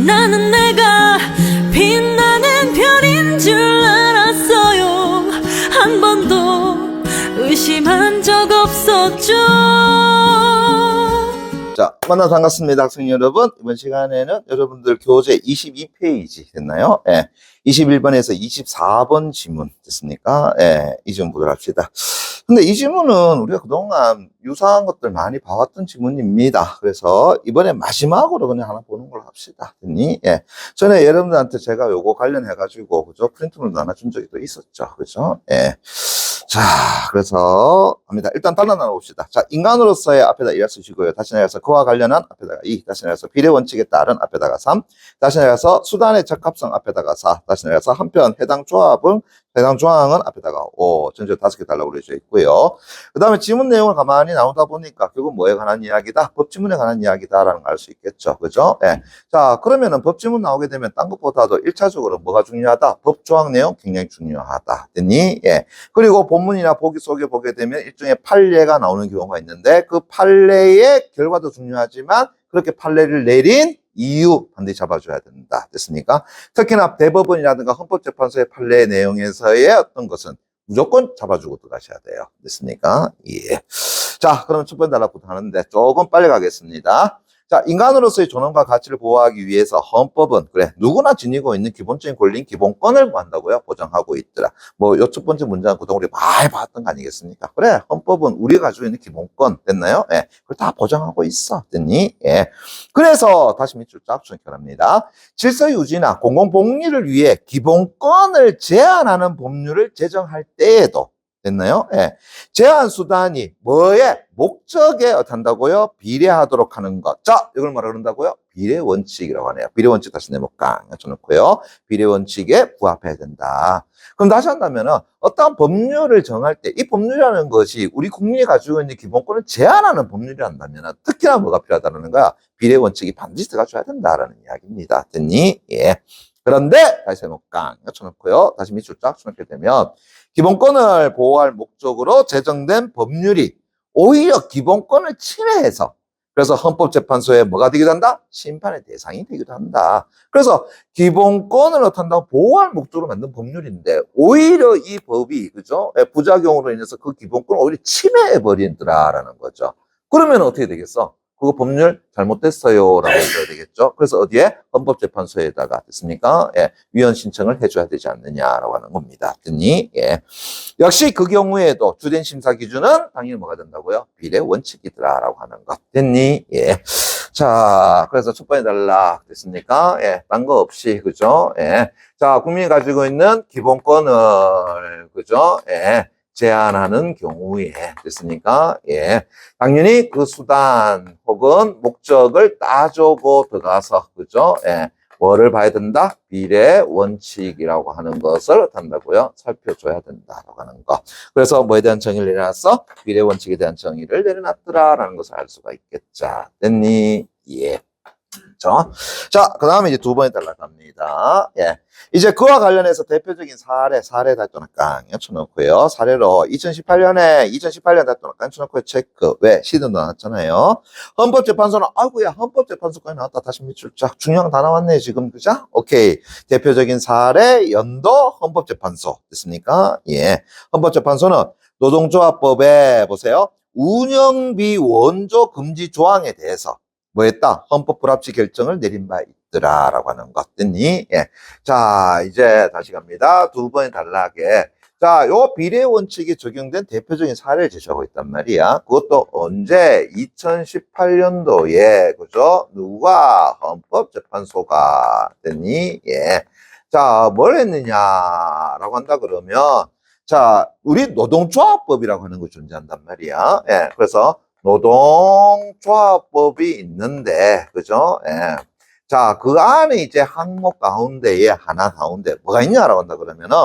나는 내가 빛나는 별인 줄 알았어요. 한 번도 의심한 적 없었죠. 자, 만나서 반갑습니다. 학생 여러분. 이번 시간에는 여러분들 교재 22페이지 됐나요? 예. 21번에서 24번 지문 됐습니까? 예. 이 지문 보도록 합시다. 근데 이 지문은 우리가 그동안 유사한 것들 많이 봐왔던 지문입니다. 그래서 이번에 마지막으로 그냥 하나 보는 걸로 합시다. 됐니? 예. 전에 여러분들한테 제가 요거 관련해가지고, 그죠? 프린트물도 하나 준 적이 또 있었죠. 그죠? 예. 자, 그래서 합니다. 일단 단어 나눠봅시다. 자, 인간으로서의 앞에다 1을 쓰시고요. 다시 나가서 그와 관련한 앞에다가 2, 다시 나가서 비례 원칙에 따른 앞에다가 3, 다시 나가서 수단의 적합성 앞에다가 4, 다시 나가서 한편 해당 조항은 앞에다가 5, 전체 5개 달라고 그려져 있고요. 그 다음에 지문 내용을 가만히 나오다 보니까 결국 뭐에 관한 이야기다? 법지문에 관한 이야기다라는 걸 알 수 있겠죠. 그죠? 예. 자, 그러면은 법지문 나오게 되면 딴 것보다도 1차적으로 뭐가 중요하다? 법조항 내용 굉장히 중요하다. 됐니? 예. 그리고 본문이나 보기 속에 보게 되면 일종의 판례가 나오는 경우가 있는데 그 판례의 결과도 중요하지만 그렇게 판례를 내린 이유 반드시 잡아줘야 된다. 됐습니까? 특히나 대법원이라든가 헌법재판소의 판례 내용에서의 어떤 것은 무조건 잡아주고 들어가셔야 돼요. 됐습니까? 예. 자, 그럼 첫 번째 단락부터 하는데 조금 빨리 가겠습니다. 자, 인간으로서의 존엄과 가치를 보호하기 위해서 헌법은 그래 누구나 지니고 있는 기본적인 권리인 기본권을 한다고요? 보장하고 있더라. 뭐 요 첫 번째 문장은 그동안 우리 많이 봤던 거 아니겠습니까? 그래 헌법은 우리가 가지고 있는 기본권 됐나요? 예, 그걸 다 보장하고 있어. 됐니? 예. 그래서 다시 밑줄 쫙 추격합니다. 질서 유지나 공공복리를 위해 기본권을 제한하는 법률을 제정할 때에도 됐나요? 예. 제한 수단이 뭐에? 목적에 어떻다고요? 비례하도록 하는 것. 자, 이걸 뭐라 그런다고요? 비례 원칙이라고 하네요. 비례 원칙 다시 내볼까? 쳐놓고요. 비례 원칙에 부합해야 된다. 그럼 다시 한다면은 어떠한 법률을 정할 때 이 법률이라는 것이 우리 국민이 가지고 있는 기본권을 제한하는 법률이란다면 특히나 뭐가 필요하다는 거야? 비례 원칙이 반드시 들어가줘야 된다라는 이야기입니다. 됐니? 예. 그런데 다시 해볼까? 쳐놓고요. 다시 밑줄 쫙 쳐놓게 되면 기본권을 보호할 목적으로 제정된 법률이 오히려 기본권을 침해해서 그래서 헌법재판소에 뭐가 되기도 한다? 심판의 대상이 되기도 한다. 그래서 기본권을 어떤다고 보호할 목적으로 만든 법률인데 오히려 이 법이 그죠? 부작용으로 인해서 그 기본권을 오히려 침해해버린다라는 거죠. 그러면 어떻게 되겠어? 그거 법률 잘못됐어요 라고 해줘야 되겠죠. 그래서 어디에? 헌법재판소에다가 됐습니까? 예, 위헌 신청을 해줘야 되지 않느냐라고 하는 겁니다. 됐니? 예. 역시 그 경우에도 주된 심사 기준은 당연히 뭐가 된다고요? 비례 원칙이더라라고 하는 것. 됐니? 예. 자, 그래서 첫 번째 단락 됐습니까? 예, 딴 거 없이 그죠? 예. 자, 국민이 가지고 있는 기본권을 그죠? 예. 제한하는 경우에 됐습니까? 예. 당연히 그 수단 혹은 목적을 따져고 들어가서 그죠? 예. 뭐를 봐야 된다? 비례 원칙이라고 하는 것을 한다고요? 살펴줘야 된다라고 하는 거. 그래서 뭐에 대한 정의를 내려놨어? 비례 원칙에 대한 정의를 내려놨더라라는 것을 알 수가 있겠죠. 됐니? 예. 그렇죠? 자, 그 다음에 이제 두 번째 단락 갑니다. 예. 이제 그와 관련해서 대표적인 사례 달동을 깡 쳐놓고요. 사례로 2018년 달동을 깡 쳐놓고요. 체크. 왜? 시도 나왔잖아요. 헌법재판소는, 아이고야, 헌법재판소까지 나왔다. 다시 밑줄 쫙. 중요한 거 다 나왔네, 지금. 그죠? 오케이. 대표적인 사례, 연도, 헌법재판소. 됐습니까? 예. 헌법재판소는 노동조합법에, 보세요. 운영비 원조 금지 조항에 대해서 뭐 했다? 헌법 불합치 결정을 내린 바 있더라라고 하는 것. 됐니? 예. 자, 이제 다시 갑니다. 두 번의 단락에. 자, 요 비례 원칙이 적용된 대표적인 사례를 제시하고 있단 말이야. 그것도 언제? 2018년도에, 그죠? 누가? 헌법재판소가. 됐니? 예. 자, 뭘 했느냐라고 한다 그러면, 자, 우리 노동조합법이라고 하는 거 존재한단 말이야. 예. 그래서 노동조합법이 있는데, 그죠? 예. 자, 그 안에 이제 항목 가운데에 하나 가운데 뭐가 있냐라고 한다 그러면은,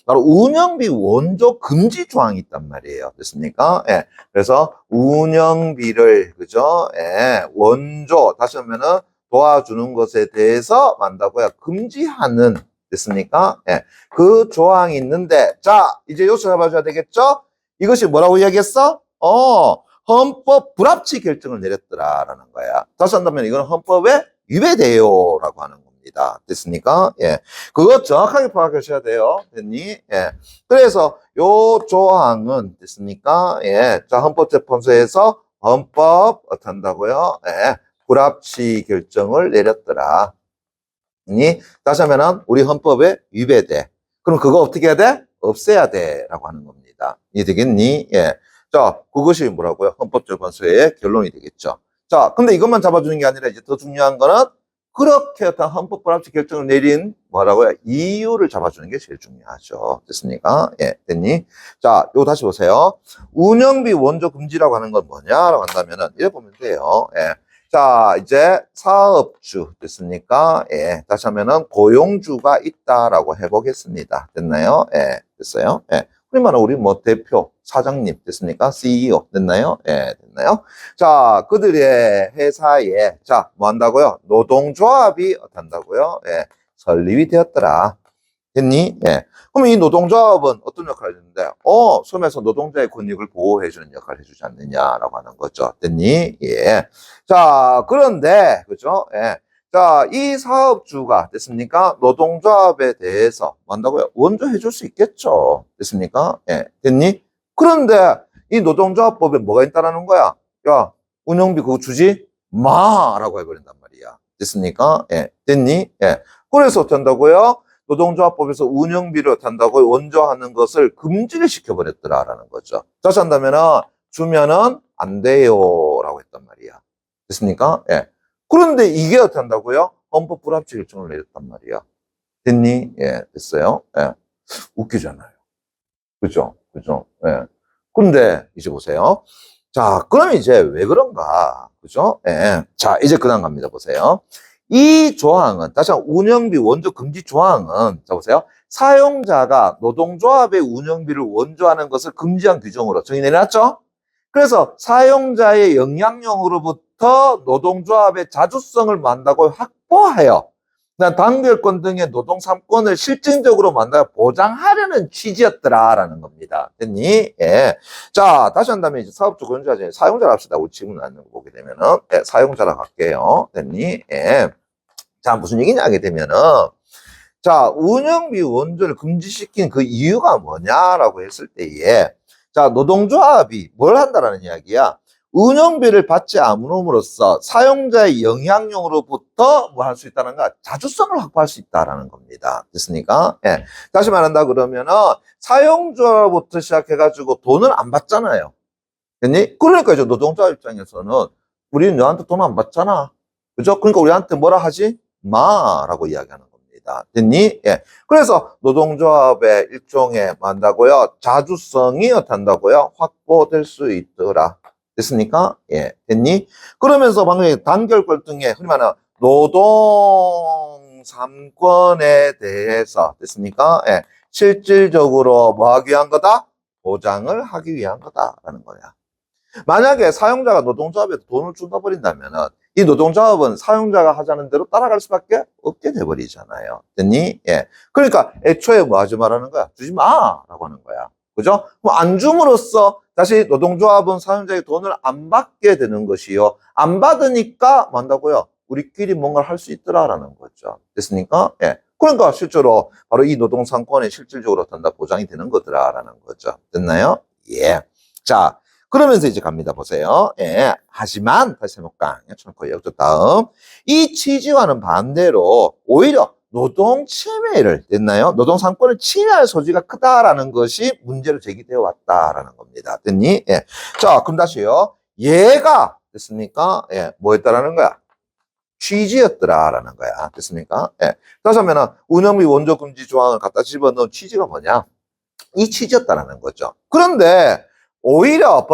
바로 운영비 원조 금지 조항이 있단 말이에요. 됐습니까? 예. 그래서 운영비를, 그죠? 예. 원조, 다시 하면은 도와주는 것에 대해서 만다고요. 금지하는, 됐습니까? 예. 그 조항이 있는데, 자, 이제 요소 잡아줘야 되겠죠? 이것이 뭐라고 이야기했어? 헌법 불합치 결정을 내렸더라라는 거야. 다시 한다면 이거는 헌법에 위배돼요라고 하는 겁니다. 됐습니까? 예. 그거 정확하게 파악하셔야 돼요. 됐니? 예. 그래서 요 조항은 됐습니까? 예. 자, 헌법재판소에서 헌법 어떻게 한다고요? 예. 불합치 결정을 내렸더라. 다시 하면은 우리 헌법에 위배돼. 그럼 그거 어떻게 해야 돼? 없애야 돼. 라고 하는 겁니다. 이해되겠니? 예. 자, 그것이 뭐라고요? 헌법재판소의 결론이 되겠죠. 자, 근데 이것만 잡아주는 게 아니라 이제 더 중요한 거는 그렇게 어떤 헌법 불합치 결정을 내린 뭐라고요? 이유를 잡아주는 게 제일 중요하죠. 됐습니까? 예, 됐니? 자, 요거 다시 보세요. 운영비 원조 금지라고 하는 건 뭐냐라고 한다면은 이래 보면 돼요. 예. 자, 이제 사업주 됐습니까? 예. 다시 하면은 고용주가 있다라고 해보겠습니다. 됐나요? 예. 됐어요? 예. 우리말은 우리 뭐 대표, 사장님 됐습니까? CEO 됐나요? 예, 됐나요? 자, 그들의 회사에 자, 뭐 한다고요? 노동조합이 어떤다고요? 예, 설립이 되었더라. 됐니? 예. 그럼 이 노동조합은 어떤 역할을 했는데, 섬에서 노동자의 권익을 보호해주는 역할을 해주지 않느냐라고 하는 거죠. 됐니? 예. 자, 그런데, 그죠? 예. 자, 이 사업주가 됐습니까? 노동조합에 대해서 뭐 한다고요? 원조해줄 수 있겠죠. 됐습니까? 예. 됐니? 그런데 이 노동조합법에 뭐가 있다라는 거야? 야, 운영비 그거 주지 마! 라고 해버린단 말이야. 됐습니까? 예. 됐니? 예. 그래서 어떻게 한다고요? 노동조합법에서 운영비를 한다고 원조하는 것을 금지를 시켜버렸더라라는 거죠. 다시 한다면은 주면은 안 돼요라고 했단 말이야. 됐습니까? 예. 그런데 이게 어떻게 한다고요? 헌법 불합치 결정을 내렸단 말이야. 됐니? 예, 됐어요. 예. 웃기잖아요. 그죠? 그죠? 예. 근데 이제 보세요. 자, 그럼 이제 왜 그런가? 그죠? 예. 자, 이제 그다음 갑니다. 보세요. 이 조항은, 다시 한번 운영비 원조 금지 조항은, 자, 보세요. 사용자가 노동조합의 운영비를 원조하는 것을 금지한 규정으로 정의내놨죠? 그래서 사용자의 영향력으로부터 노동조합의 자주성을 만다고 확보하여 단결권 등의 노동 3권을 실질적으로 만나 보장하려는 취지였더라라는 겁니다. 됐니? 예. 자, 다시 한다면 이제 사업주 권유자 중에 사용자를 합시다. 우리 지금 나는 거 보게 되면은 예, 사용자라고 할게요. 됐니? 예. 자, 무슨 얘기냐 하게 되면은 자, 운영비 원조를 금지시킨 그 이유가 뭐냐라고 했을 때에 자, 노동조합이 뭘 한다라는 이야기야? 운영비를 받지 않음으로써 사용자의 영향력으로부터 뭐 할 수 있다는가? 자주성을 확보할 수 있다라는 겁니다. 됐습니까? 예. 다시 말한다 그러면은 사용자로부터 시작해가지고 돈을 안 받잖아요. 됐니? 그러니까 이제 노동자 입장에서는 우리는 너한테 돈 안 받잖아. 그죠? 그러니까 우리한테 뭐라 하지? 마라고 이야기하는 겁니다. 됐니? 예. 그래서 노동조합의 일종의 뭐한다고요? 자주성이 어떤다고요? 확보될 수 있더라. 됐습니까? 예. 됐니? 그러면서 방금 단결권 등의 흔히 말하는 노동 3권에 대해서 됐습니까? 예. 실질적으로 뭐 하기 위한 거다? 보장을 하기 위한 거다라는 거야. 만약에 사용자가 노동조합에 돈을 준다 버린다면은 이 노동조합은 사용자가 하자는 대로 따라갈 수밖에 없게 돼버리잖아요. 됐니? 예. 그러니까 애초에 뭐 하지 말라는 거야? 주지 마라고 하는 거야. 그죠? 그럼 안 줌으로써 다시 노동조합은 사용자의 돈을 안 받게 되는 것이요. 안 받으니까 뭐 한다고요? 우리끼리 뭔가를 할 수 있더라라는 거죠. 됐습니까? 예. 그러니까 실제로 바로 이 노동상권에 실질적으로 단다 보장이 되는 거더라라는 거죠. 됐나요? 예. 자, 그러면서 이제 갑니다. 보세요. 예. 하지만 다시 해볼까? 역조 다음 이 취지와는 반대로 오히려 노동 침해를 됐나요? 노동 상권을 침해할 소지가 크다라는 것이 문제로 제기되어 왔다라는 겁니다. 됐니? 예. 자, 그럼 다시요. 얘가 됐습니까? 예. 뭐였다라는 거야? 취지였더라라는 거야. 됐습니까? 예. 다시 하면은 운영비 원조 금지 조항을 갖다 집어넣은 취지가 뭐냐? 이 취지였다라는 거죠. 그런데 오히려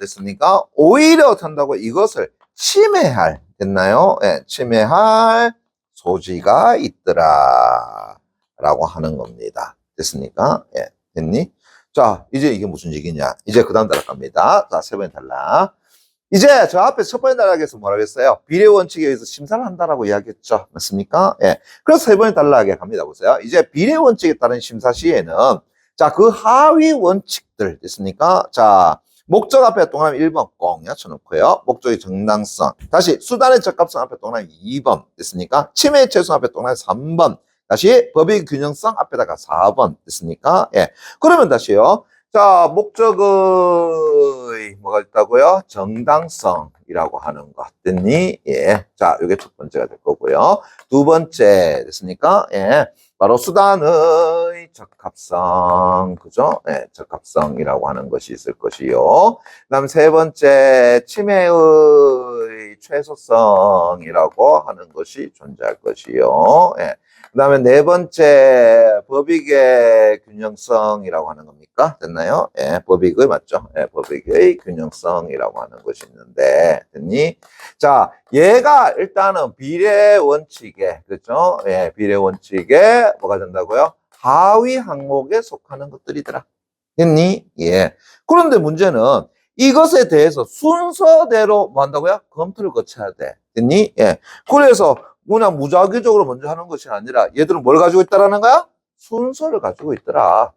됐습니까? 오히려 한다고 이것을 침해할 됐나요? 예. 침해할 소지가 있더라 라고 하는 겁니다. 됐습니까? 예. 됐니? 자, 이제 이게 무슨 얘기냐? 이제 그 다음 단락갑니다. 자, 세 번째 단락. 이제 저 앞에 첫 번째 단락에서 뭐라고 했어요? 비례 원칙에 의해서 심사를 한다라고 이야기했죠. 맞습니까? 예. 그래서 세 번째 단락에 갑니다. 보세요. 이제 비례 원칙에 따른 심사 시에는 자, 그 하위 원칙들 됐습니까? 자, 목적 앞에 동그라미 1번 꼭 맞춰놓고요. 목적의 정당성. 다시 수단의 적합성 앞에 동그라미 2번 됐습니까? 침해의 최소 앞에 동그라미 3번. 다시 법의 균형성 앞에다가 4번 됐습니까? 예. 그러면 다시요. 자, 목적의 뭐가 있다고요? 정당성이라고 하는 것 됐니? 예. 자, 이게 첫 번째가 될 거고요. 두 번째 됐습니까? 예. 바로 수단의 적합성, 그죠? 예, 적합성이라고 하는 것이 있을 것이요. 그다음 세 번째 침해의 최소성이라고 하는 것이 존재할 것이요. 예. 그다음에 네 번째 법익의 균형성이라고 하는 겁니까? 됐나요? 예, 법익의 맞죠? 예, 법익의 균형성이라고 하는 것이 있는데 됐니? 자, 얘가 일단은 비례 원칙에 그렇죠? 예, 비례 원칙에 뭐가 된다고요? 하위 항목에 속하는 것들이더라. 됐니? 예. 그런데 문제는 이것에 대해서 순서대로 뭐 한다고요? 검토를 거쳐야 돼. 됐니? 예. 그래서 그냥 무작위적으로 먼저 하는 것이 아니라 얘들은 뭘 가지고 있다라는 거야? 순서를 가지고 있더라.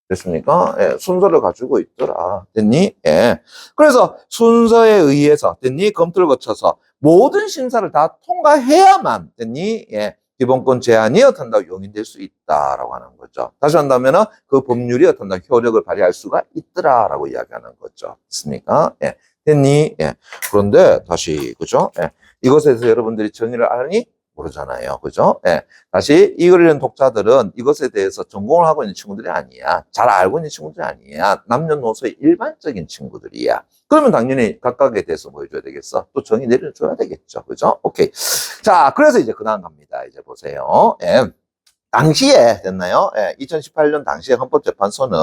됐습니까? 예, 순서를 가지고 있더라. 됐니? 예. 그래서 순서에 의해서, 됐니? 검토를 거쳐서 모든 심사를 다 통과해야만, 됐니? 예. 기본권 제한이 어떤다 용인될 수 있다라고 하는 거죠. 다시 한다면은 그 법률이 어떤다 효력을 발휘할 수가 있더라라고 이야기하는 거죠. 됐습니까? 예. 됐니? 예. 그런데 다시, 그죠? 예. 이것에 대해서 여러분들이 정의를 아니? 모르잖아요. 그죠? 예. 다시 이걸 읽는 독자들은 이것에 대해서 전공을 하고 있는 친구들이 아니야. 잘 알고 있는 친구들이 아니야. 남녀노소의 일반적인 친구들이야. 그러면 당연히 각각에 대해서 뭐 해줘야 되겠어? 또 정의 내려줘야 되겠죠. 그죠? 오케이. 자, 그래서 이제 그다음 갑니다. 이제 보세요. 예. 당시에 됐나요? 예, 2018년 당시에 헌법재판소는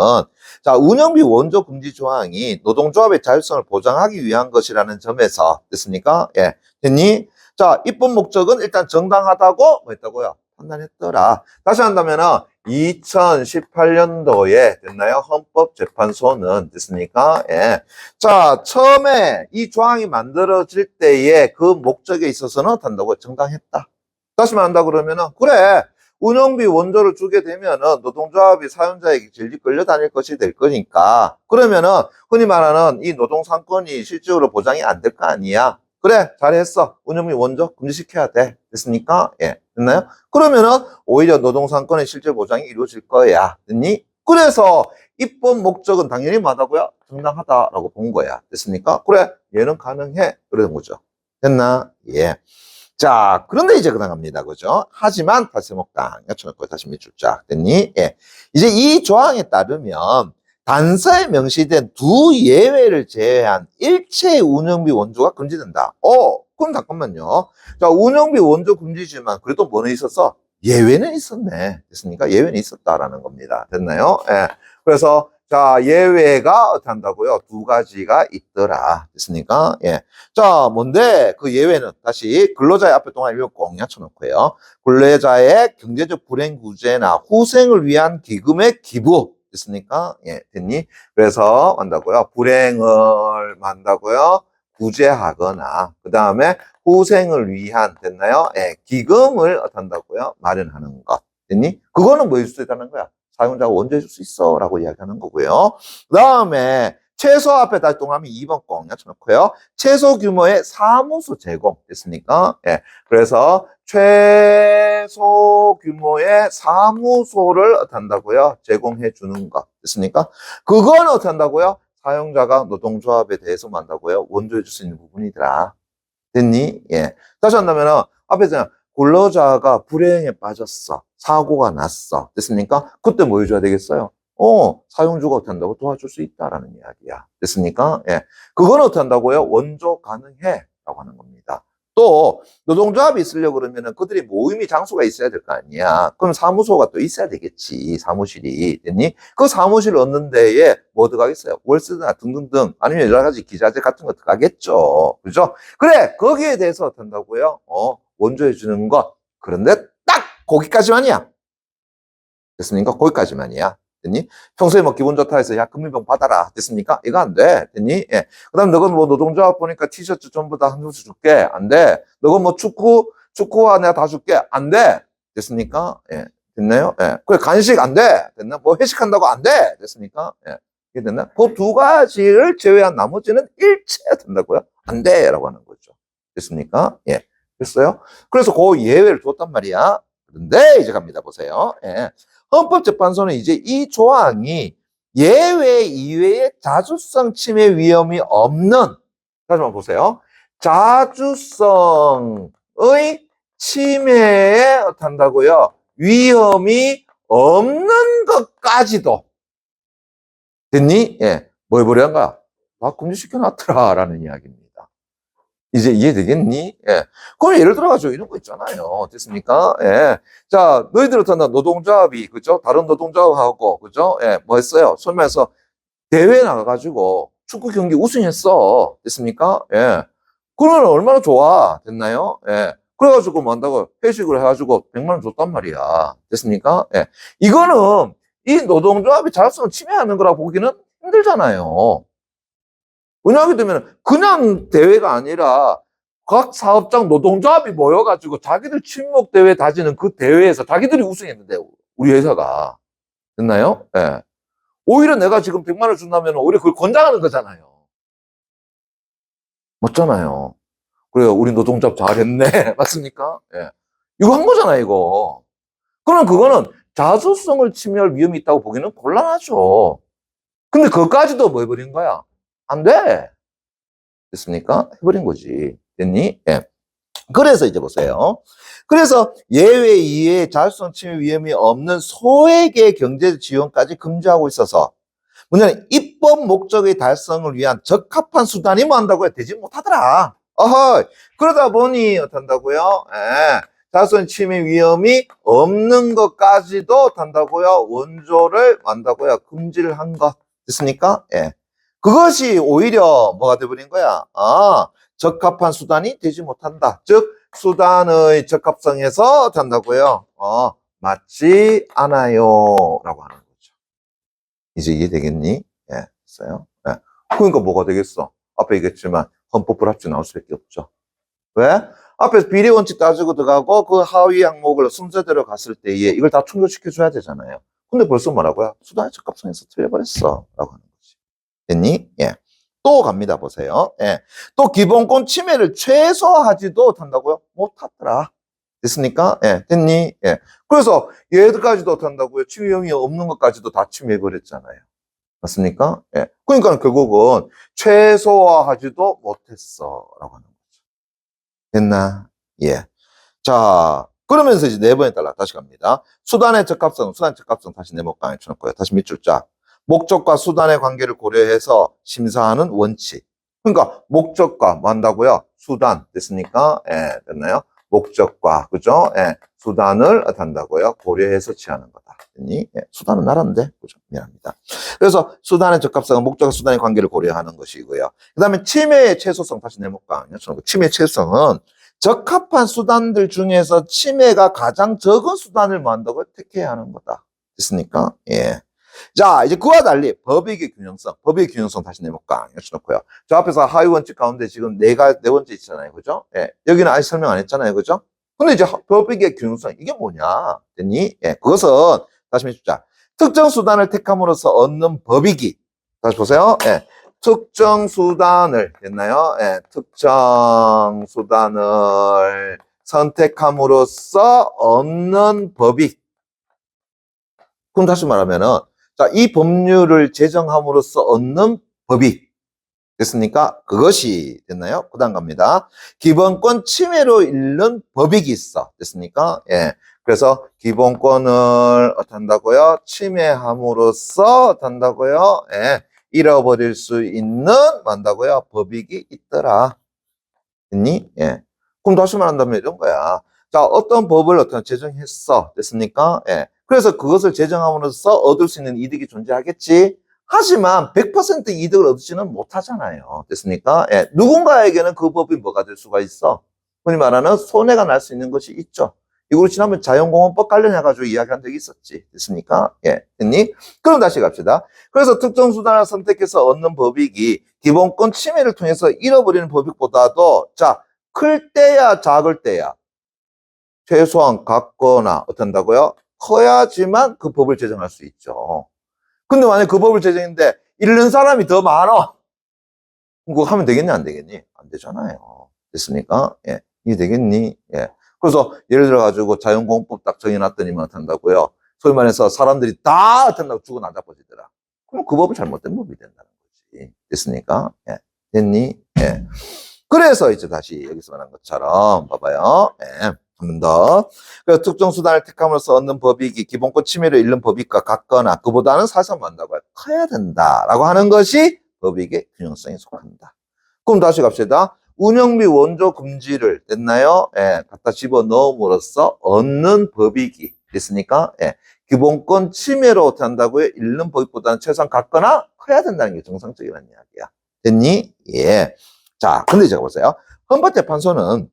자, 운영비 원조 금지 조항이 노동조합의 자율성을 보장하기 위한 것이라는 점에서 됐습니까? 예. 됐니? 자, 입법 목적은 일단 정당하다고 뭐 했다고요? 판단했더라. 다시 한다면은 2018년도에 됐나요? 헌법재판소는 됐습니까? 예. 자, 처음에 이 조항이 만들어질 때의 그 목적에 있어서는 한다고 정당했다. 다시 말한다 그러면은 그래. 운영비 원조를 주게 되면은 노동조합이 사용자에게 질질 끌려다닐 것이 될 거니까 그러면은 흔히 말하는 이 노동상권이 실질적으로 보장이 안 될 거 아니야. 그래, 잘했어. 운영비 원조 금지시켜야 돼. 됐습니까? 예, 됐나요? 그러면은 오히려 노동상권의 실질 보장이 이루어질 거야. 됐니? 그래서 입법 목적은 당연히 뭐하다고요? 정당하다라고 본 거야. 됐습니까? 그래, 얘는 가능해. 그런 거죠. 됐나? 예. 자, 그런데 이제 그다음 갑니다. 그죠? 하지만 다시 목당 여쭤놓고 다시 밑줄 쫙 됐니? 예. 이제 이 조항에 따르면 단서에 명시된 두 예외를 제외한 일체의 운영비 원조가 금지된다. 그럼 잠깐만요. 자, 운영비 원조 금지지만 그래도 뭐는 있었어? 예외는 있었네. 됐습니까? 예외는 있었다라는 겁니다. 됐나요? 예. 그래서 자, 예외가 어떻게 한다고요? 두 가지가 있더라. 됐습니까? 예. 자, 뭔데? 그 예외는 다시 근로자의 앞에 동안 이거 꼭 맞춰놓고요. 근로자의 경제적 불행 구제나 후생을 위한 기금의 기부. 됐습니까? 예, 됐니? 그래서 한다고요. 불행을 한다고요. 구제하거나 그 다음에 후생을 위한 됐나요? 예, 기금을 한다고요. 마련하는 것. 됐니? 그거는 뭐일 수도 있다는 거야. 사용자가 원조해 줄 수 있어 라고 이야기하는 거고요. 그 다음에 최소 앞에 다시 동그라미 2번 꼭 맞춰놓고요. 최소 규모의 사무소 제공 됐습니까? 예. 그래서 최소 규모의 사무소를 어떻게 한다고요? 제공해 주는 것 됐습니까? 그건 어떻게 한다고요? 사용자가 노동조합에 대해서 뭐 한다고요? 원조해 줄 수 있는 부분이더라. 됐니? 예. 다시 한다면은 앞에서 근로자가 불행에 빠졌어. 사고가 났어. 됐습니까? 그때 뭐 해줘야 되겠어요? 사용주가 어떻게 한다고 도와줄 수 있다라는 이야기야. 됐습니까? 예. 그건 어떻게 한다고요? 원조 가능해. 라고 하는 겁니다. 또, 노동조합이 있으려고 그러면은 그들이 모임이 장소가 있어야 될 거 아니야. 그럼 사무소가 또 있어야 되겠지. 사무실이. 됐니? 그 사무실 얻는 데에 뭐 들어가겠어요? 월세나 등등등. 아니면 여러 가지 기자재 같은 거 들어가겠죠. 그죠? 그래. 거기에 대해서 어떻게 한다고요? 원조해 주는 것. 그런데 딱 거기까지만이야. 됐습니까? 거기까지만이야. 됐니? 평소에 뭐 기분 좋다 해서 야 금융병 받아라. 됐습니까? 이거 안 돼. 됐니? 예. 그 다음 너건 뭐 노동조합 보니까 티셔츠 전부 다 한 조씩 줄게. 안 돼. 너건 뭐 축구화 내가 다 줄게. 안 돼. 됐습니까? 예. 됐나요? 예. 그래 간식 안 돼. 됐나? 뭐 회식한다고 안 돼. 됐습니까? 예. 이해됐나? 그 두 가지를 제외한 나머지는 일체해야 된다고요? 안 돼! 라고 하는 거죠. 됐습니까? 예. 됐어요? 그래서 그 예외를 줬단 말이야. 그런데 이제 갑니다. 보세요. 예. 헌법재판소는 이제 이 조항이 예외 이외의 자주성 침해 위험이 없는, 다시 한번 보세요. 자주성의 침해에 어떻다고요? 위험이 없는 것까지도 됐니? 예. 뭐 해버려한 거야? 막 금지시켜놨더라 라는 이야기입니다. 이제 이해되겠니? 예. 그럼 예를 들어가지고 이런 거 있잖아요. 됐습니까? 예. 자, 너희들 어떤 노동조합이, 그죠? 다른 노동조합하고, 그죠? 예. 뭐 했어요? 소위 말해서 대회 나가가지고 축구 경기 우승했어. 됐습니까? 예. 그러면 얼마나 좋아. 됐나요? 예. 그래가지고 뭐 한다고 회식을 해가지고 100만 원 줬단 말이야. 됐습니까? 예. 이거는 이 노동조합이 자율성을 침해하는 거라 보기는 힘들잖아요. 왜냐하게 되면 그냥 대회가 아니라 각 사업장 노동조합이 모여가지고 자기들 친목 대회 다지는 그 대회에서 자기들이 우승했는데 우리 회사가 됐나요? 예. 오히려 내가 지금 100만 원 준다면 오히려 그걸 권장하는 거잖아요. 맞잖아요. 그래요. 우리 노동조합 잘했네. 맞습니까? 예. 이거 한 거잖아요, 이거. 그럼 그거는 자주성을 침해할 위험이 있다고 보기는 곤란하죠. 근데 그것까지도 뭐 해버린 거야? 안 돼. 됐습니까? 해버린 거지. 됐니? 예. 그래서 이제 보세요. 그래서 예외 이외의 자율성 침해 위험이 없는 소액의 경제 지원까지 금지하고 있어서 뭐냐면 입법 목적의 달성을 위한 적합한 수단이 뭐 한다고요? 되지 못하더라. 어허. 그러다 보니 어떤다고요? 예. 자율성 침해 위험이 없는 것까지도 한다고요? 원조를 한다고요? 금지를 한 것. 됐습니까? 예. 그것이 오히려 뭐가 돼버린 거야? 아, 적합한 수단이 되지 못한다. 즉, 수단의 적합성에서 한다고요? 맞지 않아요. 라고 하는 거죠. 이제 이해되겠니? 예, 됐어요. 예. 그러니까 뭐가 되겠어? 앞에 얘기했지만 헌법 불합치 나올 수밖에 없죠. 왜? 앞에서 비례 원칙 따지고 들어가고 그 하위 항목을 순서대로 갔을 때에 이걸 다 충족시켜줘야 되잖아요. 근데 벌써 뭐라고요? 수단의 적합성에서 틀려버렸어. 라고 하는 거지. 됐니? 예. 또 갑니다. 보세요. 예. 또 기본권 침해를 최소화하지도 한다고요? 못하더라. 됐습니까? 예. 됐니? 예. 그래서 얘들까지도 한다고요? 침해형이 없는 것까지도 다 침해해버렸잖아요. 맞습니까? 예. 그러니까 결국은 최소화하지도 못했어. 라고 하는 거죠. 됐나? 예. 자, 그러면서 이제 네 번에 따라 다시 갑니다. 수단의 적합성 다시 네모 강에 쳐놓고요. 다시 밑줄자. 목적과 수단의 관계를 고려해서 심사하는 원칙. 그러니까 목적과 뭐 한다고요? 수단 됐습니까? 예, 됐나요? 목적과 그죠? 예, 수단을 한다고요? 고려해서 취하는 거다. 됐니? 예, 수단은 나란데 그죠? 미안합니다. 그래서 수단의 적합성은 목적과 수단의 관계를 고려하는 것이고요. 그다음에 침해의 최소성 다시 네모강 침해의 최소성은 적합한 수단들 중에서 침해가 가장 적은 수단을 뭐 한다고요? 택해야 하는 거다. 됐습니까? 예. 자, 이제 그와 달리 법익의 균형성 다시 내볼까? 여쭤놓고요. 저 앞에서 하위 원칙 가운데 지금 네 번째 있잖아요. 그죠? 예. 여기는 아직 설명 안 했잖아요. 그죠? 근데 이제 법익의 균형성, 이게 뭐냐? 됐니? 예. 그것은, 다시 해주자. 특정 수단을 택함으로써 얻는 법익이, 다시 보세요. 예. 특정 수단을, 됐나요? 예. 특정 수단을 선택함으로써 얻는 법익. 그럼 다시 말하면은, 자, 이 법률을 제정함으로써 얻는 법익. 됐습니까? 그것이 됐나요? 그 다음 갑니다. 기본권 침해로 잃는 법익이 있어. 됐습니까? 예. 그래서 기본권을 어떤다고요? 침해함으로써 어떤다고요? 예. 잃어버릴 수 있는 뭔다고요? 법익이 있더라. 됐니? 예. 그럼 다시 말한다면 이런 거야. 자, 어떤 법을 제정했어. 됐습니까? 예. 그래서 그것을 제정함으로써 얻을 수 있는 이득이 존재하겠지. 하지만 100% 이득을 얻지는 못하잖아요. 됐습니까? 예. 누군가에게는 그 법이 뭐가 될 수가 있어? 흔히 말하는 손해가 날 수 있는 것이 있죠. 이걸 지난번 자연공원법 관련해가지고 이야기한 적이 있었지. 됐습니까? 예. 됐니? 그럼 다시 갑시다. 그래서 특정 수단을 선택해서 얻는 법익이 기본권 침해를 통해서 잃어버리는 법익보다도 자, 클 때야 작을 때야 최소한 같거나 어떤다고요? 커야지만 그 법을 제정할 수 있죠. 근데 만약에 그 법을 제정했는데 잃는 사람이 더 많아. 그거 하면 되겠니, 안 되겠니? 안 되잖아요. 됐습니까? 예. 이게 되겠니? 예. 그래서 예를 들어가지고 자연공법 딱 정해놨더니만 한다고요. 소위 말해서 사람들이 다 한다고 죽어 나자빠지더라. 그럼 그 법은 잘못된 법이 된다는 거지. 됐습니까? 예. 됐니? 예. 그래서 이제 다시 여기서 말한 것처럼 봐봐요. 예. 한 번 더. 그래서 특정 수단을 택함으로써 얻는 법익이 기본권 침해를 잃는 법익과 같거나 그보다는 사실상 많다고 커야 된다라고 하는 것이 법익의 균형성에 속한다. 그럼 다시 갑시다. 운영비 원조 금지를 됐나요? 예, 갖다 집어 넣음으로써 얻는 법익이 됐습니까? 예, 기본권 침해로 어떻게 한다고요? 잃는 법익보다는 최소한 같거나 커야 된다는 게 정상적이라는 이야기야. 됐니? 예. 자, 근데 제가 보세요. 헌법재판소는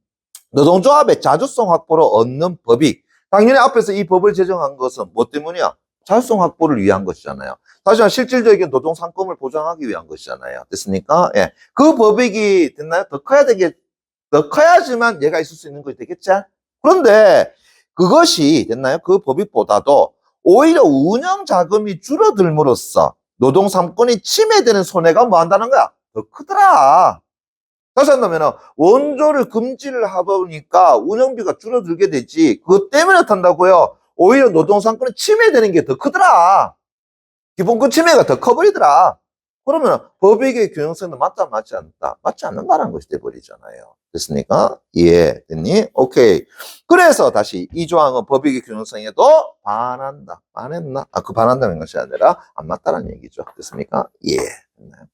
노동조합의 자주성 확보로 얻는 법익. 당연히 앞에서 이 법을 제정한 것은 뭐 때문이야? 자주성 확보를 위한 것이잖아요. 다시 한 실질적인 노동 상권을 보장하기 위한 것이잖아요. 됐습니까? 예. 그 법익이 됐나요? 더 커야지만 얘가 있을 수 있는 것이 되겠지? 그런데 그것이 됐나요? 그 법익보다도 오히려 운영 자금이 줄어들므로써 노동 상권이 침해되는 손해가 뭐 한다는 거야? 더 크더라. 다시 한다면 원조를 금지를 하보니까 운영비가 줄어들게 되지. 그것 때문에 탄다고요. 오히려 노동상권이 침해되는 게 더 크더라. 기본권 침해가 더 커버리더라. 그러면 법익의 균형성도 맞다, 맞지 않다? 맞지 않는다는 것이 돼버리잖아요. 됐습니까? 예, 됐니? 오케이. 그래서 다시 이 조항은 법익의 균형성에도 반한다. 반했나? 그 반한다는 것이 아니라 안 맞다는 얘기죠. 됐습니까? 예. 됐나요?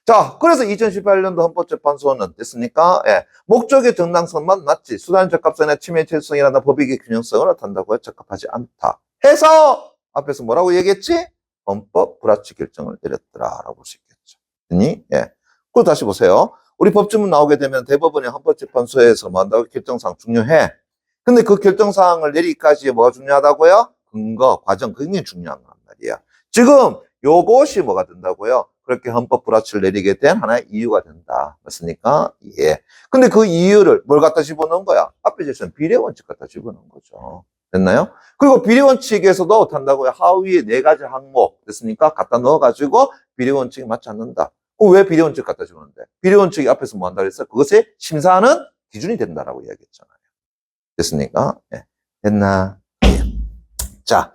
자, 그래서 2018년도 헌법재판소는 됐습니까? 예. 목적의 정당성만 맞지. 수단 적합성이나 침해 최소성이라는 법익의 균형성을 나타낸다고 적합하지 않다. 해서 앞에서 뭐라고 얘기했지? 헌법 불합치 결정을 내렸더라라고 볼 수 있겠죠. 됐니? 예. 그리고 다시 보세요. 우리 법조문 나오게 되면 대법원의 헌법재판소에서 뭐 한다고 결정사항 중요해. 근데 그 결정사항을 내리기까지 뭐가 중요하다고요? 근거, 과정, 그게 굉장히 중요한 거란 말이야. 지금 요것이 뭐가 된다고요? 그렇게 헌법 불합치를 내리게 된 하나의 이유가 된다. 맞습니까? 예. 근데 그 이유를 뭘 갖다 집어넣은 거야? 앞에 제시한 비례원칙 갖다 집어넣은 거죠. 됐나요? 그리고 비례원칙에서도 어떻다고요? 하위의 4가지 항목 됐습니까? 갖다 넣어가지고 비례원칙이 맞지 않는다. 그럼 왜 비례원칙 갖다 집어넣는데? 비례원칙이 앞에서 뭐 한다고 그랬어요? 그것에 심사하는 기준이 된다라고 이야기했잖아요. 됐습니까? 예. 됐나? 예. 자.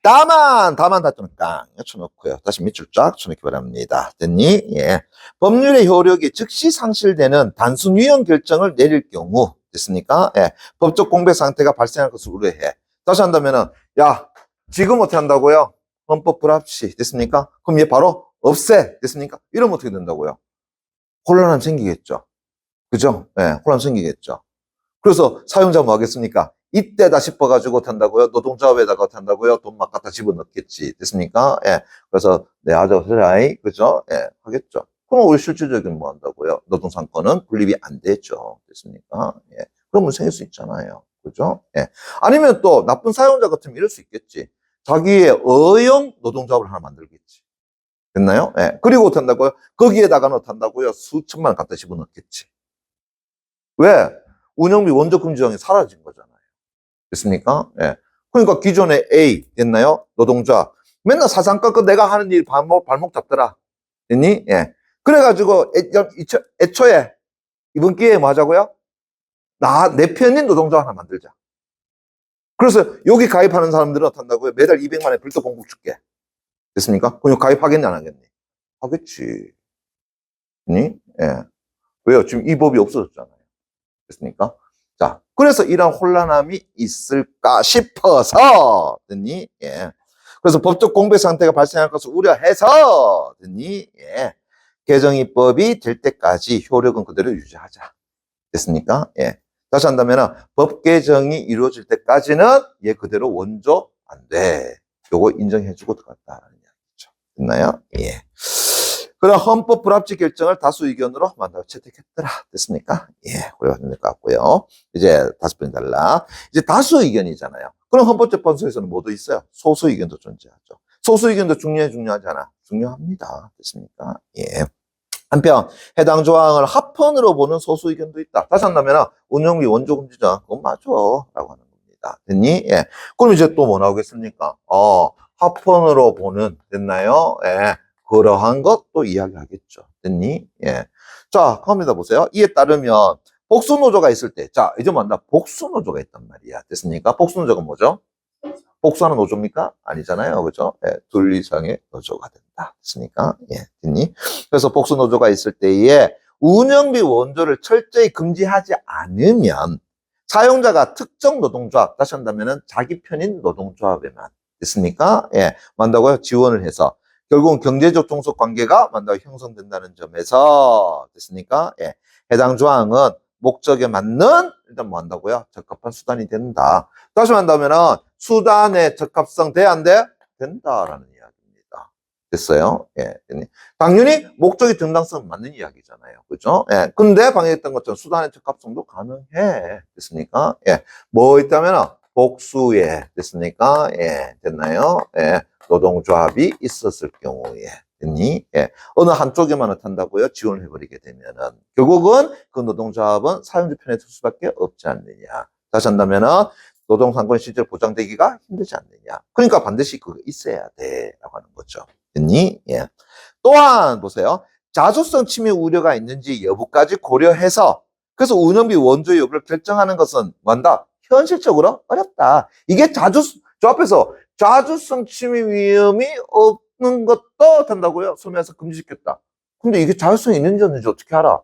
다만 다투는 깡 쳐놓고요. 다시 밑줄 쫙 쳐놓기 바랍니다. 됐니? 예. 법률의 효력이 즉시 상실되는 단순 유형 결정을 내릴 경우 됐습니까? 예. 법적 공백 상태가 발생할 것을 우려해. 다시 한다면은 야 지금 어떻게 한다고요? 헌법 불합치 됐습니까? 그럼 얘 바로 없애 됐습니까? 이러면 어떻게 된다고요? 혼란함 생기겠죠. 그죠? 예, 혼란 생기겠죠. 그래서 사용자 뭐 하겠습니까? 이때다 싶어가지고 탄다고요? 노동조합에다가 탄다고요? 돈 막 갖다 집어넣겠지. 됐습니까? 예. 그래서, 네, 아주, 그죠? 예, 하겠죠. 그럼 우리 실질적인 뭐 한다고요? 노동상권은 분립이 안 되죠. 됐습니까? 예. 그런 문제 생길 수 있잖아요. 그죠? 예. 아니면 또 나쁜 사용자 같으면 이럴 수 있겠지. 자기의 어용 노동조합을 하나 만들겠지. 됐나요? 예. 그리고 탄다고요? 거기에다가는 탄다고요? 수천만 원 갖다 집어넣겠지. 왜? 운영비 원조 금지 조항이 사라진 거잖아요. 됐습니까? 예. 그러니까 기존에 A 됐나요? 노동자 맨날 사상 깎고 내가 하는 일 발목 잡더라. 됐니? 예. 그래가지고 애초에 이번 기회에 뭐 하자고요? 내 편인 노동자 하나 만들자. 그래서 여기 가입하는 사람들은 어떻다고요? 매달 200만 원에 불도 공급 줄게. 됐습니까? 그럼 가입하겠니 안 하겠니? 하겠지. 됐니? 예. 왜요? 지금 이 법이 없어졌잖아요. 됐습니까? 자, 그래서 이런 혼란함이 있을까 싶어서, 됐니? 예. 그래서 법적 공백 상태가 발생할 것을 우려해서, 됐니? 예. 개정 입법이 될 때까지 효력은 그대로 유지하자. 됐습니까? 예. 다시 한다면, 법 개정이 이루어질 때까지는 얘 그대로 원조 안 돼. 요거 인정해주고 들어갔다는 이야기죠. 됐나요? 예. 그런 헌법 불합치 결정을 다수 의견으로 만나고 채택했더라. 됐습니까? 예, 그래야 될 것 같고요. 이제 5번이 달라. 이제 다수 의견이잖아요. 그럼 헌법재판소에서는 뭐도 있어요? 소수 의견도 존재하죠. 소수 의견도 중요하지 않아? 중요합니다. 됐습니까? 예. 한편 해당 조항을 합헌으로 보는 소수 의견도 있다. 다시 한다면 운영비 원조 금지조항 그건 맞아 라고 하는 겁니다. 됐니? 예. 그럼 이제 또 뭐 나오겠습니까? 합헌으로 보는 됐나요? 예. 그러한 것도 이야기하겠죠. 됐니? 예. 자, 갑니다. 보세요. 이에 따르면 복수노조가 있을 때, 자, 이제 뭐한다? 복수노조가 있단 말이야. 됐습니까? 복수노조가 뭐죠? 복수하는 노조입니까? 아니잖아요. 그죠? 예, 둘 이상의 노조가 된다. 됐습니까? 예, 됐니? 그래서 복수노조가 있을 때에 운영비 원조를 철저히 금지하지 않으면 사용자가 특정 노동조합, 다시 한다면은 자기 편인 노동조합에만 됐습니까? 예, 만다고요? 지원을 해서 결국은 경제적 종속 관계가 만다고 형성된다는 점에서 됐습니까? 예, 해당 조항은 목적에 맞는 일단 뭐 한다고요? 적합한 수단이 된다. 다시 말한다면은 수단의 적합성 돼 안 돼? 된다라는 이야기입니다. 됐어요? 예. 당연히 목적의 정당성은 맞는 이야기잖아요. 그죠? 예. 근데 방금 했던 것처럼 수단의 적합성도 가능해. 됐습니까? 예. 뭐 있다면은 복수에 됐습니까? 예. 됐나요? 예. 노동조합이 있었을 경우에 됐니? 예. 어느 한쪽에만 나타난다고요? 지원을 해버리게 되면은 결국은 그 노동조합은 사용자 편에 들 수밖에 없지 않느냐. 다시 한다면은 노동상권이 실제로 보장되기가 힘들지 않느냐. 그러니까 반드시 그거 있어야 돼. 라고 하는 거죠. 됐니? 예. 또한 보세요. 자주성 침해 우려가 있는지 여부까지 고려해서 그래서 운영비 원조 여부를 결정하는 것은 뭔다? 현실적으로 어렵다. 이게 저 앞에서 자주성 침해 위험이 없는 것도 된다고요? 소매에서 금지시켰다. 근데 이게 자주성이 있는지 없는지 어떻게 알아?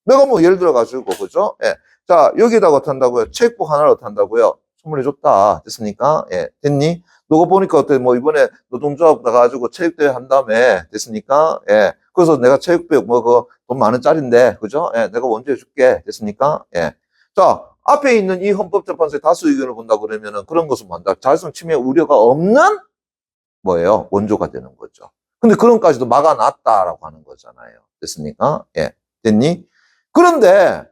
내가 뭐 예를 들어가지고, 그죠? 예. 자, 여기다가 어떻다고요? 체육복 하나를 어떻다고요? 선물해줬다. 됐습니까? 예. 됐니? 너가 보니까 어때? 뭐 이번에 노동조합 나가가지고 체육대회 한 다음에 됐습니까? 예. 그래서 내가 체육복 뭐 돈 많은 짜리인데, 그죠? 예. 내가 원조해줄게. 됐습니까? 예. 자, 앞에 있는 이 헌법재판소의 다수 의견을 본다 그러면은 그런 것은 뭔다? 자율성 침해 우려가 없는 뭐예요? 원조가 되는 거죠. 근데 그런까지도 막아놨다라고 하는 거잖아요. 됐습니까? 예. 됐니? 그런데